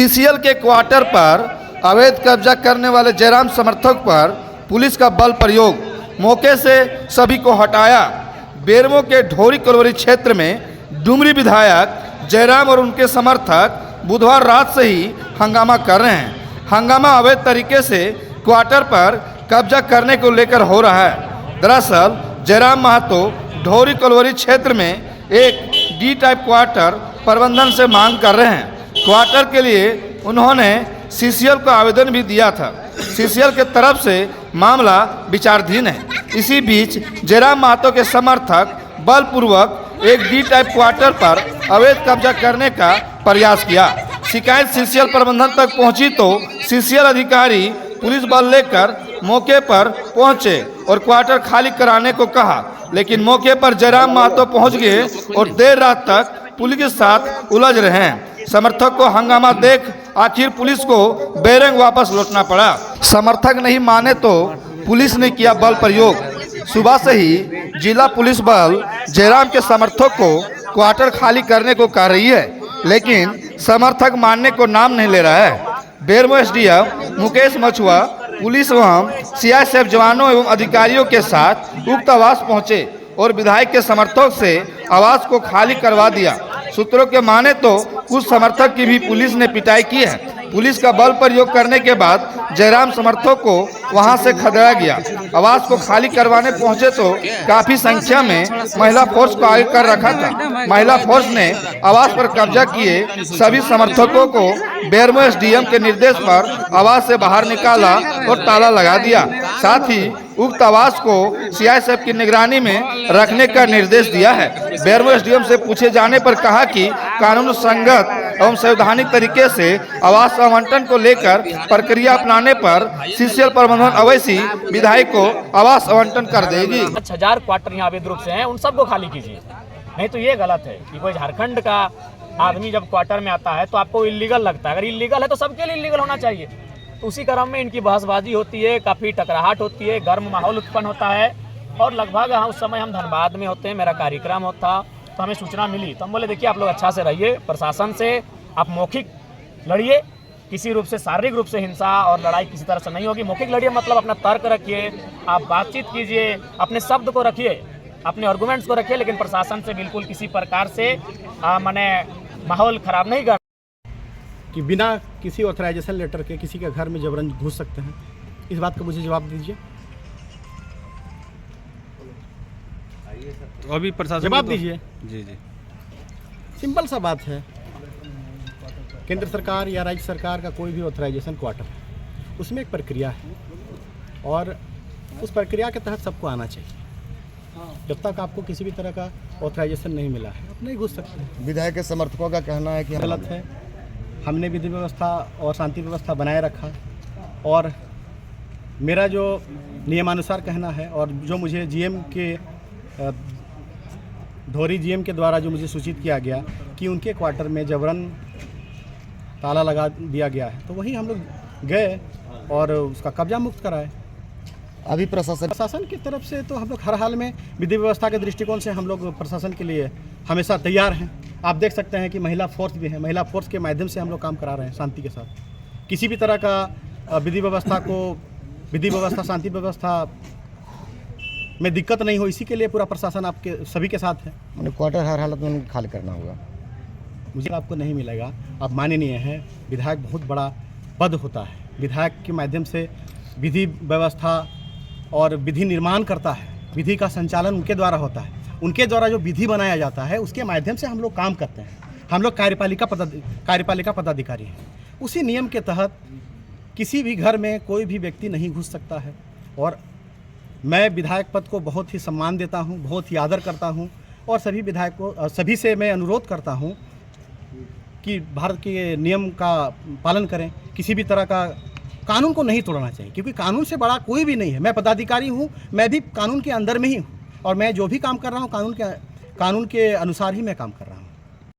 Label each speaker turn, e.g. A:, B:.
A: CCL के quarter पर अवैध कब्जा करने वाले जयराम समर्थक पर पुलिस का बल प्रयोग, मौके से सभी को हटाया। बेरमो के ढोरी कलोरी क्षेत्र में डुमरी विधायक जयराम और उनके समर्थक बुधवार रात से ही हंगामा कर रहे हैं। हंगामा अवैध तरीके से क्वार्टर पर कब्जा करने को लेकर हो रहा है। दरअसल जयराम महतो ढोरी कलोरी क्षेत्र में एक डी टाइप क्वार्टर प्रबंधन से मांग कर रहे हैं। क्वार्टर के लिए उन्होंने सीसीएल को आवेदन भी दिया था। सीसीएल के तरफ से मामला विचाराधीन है। इसी बीच जयराम महतो के समर्थक बलपूर्वक एक डी टाइप क्वार्टर पर अवैध कब्जा करने का प्रयास किया। शिकायत सीसीएल प्रबंधन तक पहुंची तो सीसीएल अधिकारी पुलिस बल लेकर मौके पर पहुंचे और क्वार्टर खाली कराने को कहा, लेकिन मौके पर जयराम महतो पहुंच गए और देर रात तक पुलिस के साथ उलझ रहे हैं। समर्थक को हंगामा देख आखिर पुलिस को बेरंग वापस लौटना पड़ा। समर्थक नहीं माने तो पुलिस ने किया बल प्रयोग। सुबह से ही जिला पुलिस बल जयराम के समर्थक को क्वार्टर खाली करने को कह रही है, लेकिन समर्थक मानने को नाम नहीं ले रहा है। बेरमो एसडीएम मुकेश मछुआ पुलिस एवं सीआईएसएफ जवानों एवं अधिकारियों के साथ उक्त आवास पहुंचे और विधायक के समर्थक से आवास को खाली करवा दिया। सूत्रों के माने तो कुछ समर्थक की भी पुलिस ने पिटाई की है। पुलिस का बल प्रयोग करने के बाद जयराम समर्थक को वहां से खदेड़ा गया। आवास को खाली करवाने पहुंचे तो काफी संख्या में महिला फोर्स को आगे कर रखा था। महिला फोर्स ने आवास पर कब्जा किए सभी समर्थकों को बेरमो एसडीएम के निर्देश पर आवास से बाहर निकाला और ताला लगा दिया। साथ ही उक्त आवास को सीआईएसएफ की निगरानी में रखने का निर्देश दिया है। बेरमो एसडीएम से पूछे जाने पर कहा कि कानून संगत एवं संवैधानिक तरीके से आवास आवंटन को लेकर प्रक्रिया अपनाने पर सीसीएल प्रबंधन अवैसी विधायक को आवास आवंटन कर देगी।
B: 1000 क्वार्टर यहाँ अवैध रूप से हैं, उन सबको खाली कीजिए। नहीं तो ये गलत है कि कोई झारखंड का आदमी जब क्वार्टर में आता है तो आपको इलीगल लगता है। अगर इलीगल है तो सबके लिए इलीगल होना चाहिए। तो उसी क्रम में इनकी बहसबाजी होती है, काफ़ी टकराहट होती है, गर्म माहौल उत्पन्न होता है। और लगभग उस समय हम धनबाद में होते हैं, मेरा कार्यक्रम होता, तो हमें सूचना मिली तो हम बोले देखिए आप लोग अच्छा से रहिए, प्रशासन से आप मौखिक लड़िए, किसी रूप से शारीरिक रूप से हिंसा और लड़ाई किसी तरह से नहीं होगी। मौखिक लड़िए मतलब अपना तर्क रखिए, आप बातचीत कीजिए, अपने शब्द को रखिए, अपने आर्गूमेंट्स को रखिए, लेकिन प्रशासन से बिल्कुल किसी प्रकार से माने माहौल ख़राब नहीं कर
C: कि बिना किसी ऑथराइजेशन लेटर के किसी के घर में जबरन घुस सकते हैं। इस बात का मुझे जवाब दीजिए।
D: तो अभी प्रशासन
C: जवाब दीजिए।
D: जी जी,
C: सिंपल सा बात है। केंद्र सरकार या राज्य सरकार का कोई भी ऑथराइजेशन क्वार्टर है, उसमें एक प्रक्रिया है और उस प्रक्रिया के तहत सबको आना चाहिए। जब तक आपको किसी भी तरह का ऑथराइजेशन नहीं मिला है आप नहीं घुस सकते।
A: विधायक के समर्थकों का कहना है कि
C: गलत है। हमने विधि व्यवस्था और शांति व्यवस्था बनाए रखा और मेरा जो नियमानुसार कहना है और जो मुझे जीएम के धोरी जीएम के द्वारा जो मुझे सूचित किया गया कि उनके क्वार्टर में जबरन ताला लगा दिया गया है, तो वहीं हम लोग गए और उसका कब्जा मुक्त कराए।
A: अभी प्रशासन
C: की तरफ से तो हम लोग हर हाल में विधि व्यवस्था के दृष्टिकोण से हम लोग प्रशासन के लिए हमेशा तैयार हैं। आप देख सकते हैं कि महिला फोर्स भी है, महिला फोर्स के माध्यम से हम लोग काम करा रहे हैं शांति के साथ। किसी भी तरह का विधि व्यवस्था शांति व्यवस्था में दिक्कत नहीं हो, इसी के लिए पूरा प्रशासन आपके सभी के साथ है।
A: क्वार्टर हर हालत में खाली करना होगा।
C: मुझे आपको नहीं मिलेगा। आप माननीय हैं, विधायक बहुत बड़ा पद होता है। विधायक के माध्यम से विधि व्यवस्था और विधि निर्माण करता है, विधि का संचालन उनके द्वारा होता है। उनके द्वारा जो विधि बनाया जाता है उसके माध्यम से हम लोग काम करते हैं। हम लोग कार्यपालिका पदाधिकारी हैं। उसी नियम के तहत किसी भी घर में कोई भी व्यक्ति नहीं घुस सकता है और मैं विधायक पद को बहुत ही सम्मान देता हूं, बहुत ही आदर करता हूं और सभी विधायकों सभी से मैं अनुरोध करता हूं कि भारत के नियम का पालन करें। किसी भी तरह का कानून को नहीं तोड़ना चाहिए, क्योंकि कानून से बड़ा कोई भी नहीं है। मैं पदाधिकारी हूं, मैं भी कानून के अंदर में ही हूं और मैं जो भी काम कर रहा हूं कानून के अनुसार ही मैं काम कर रहा हूं।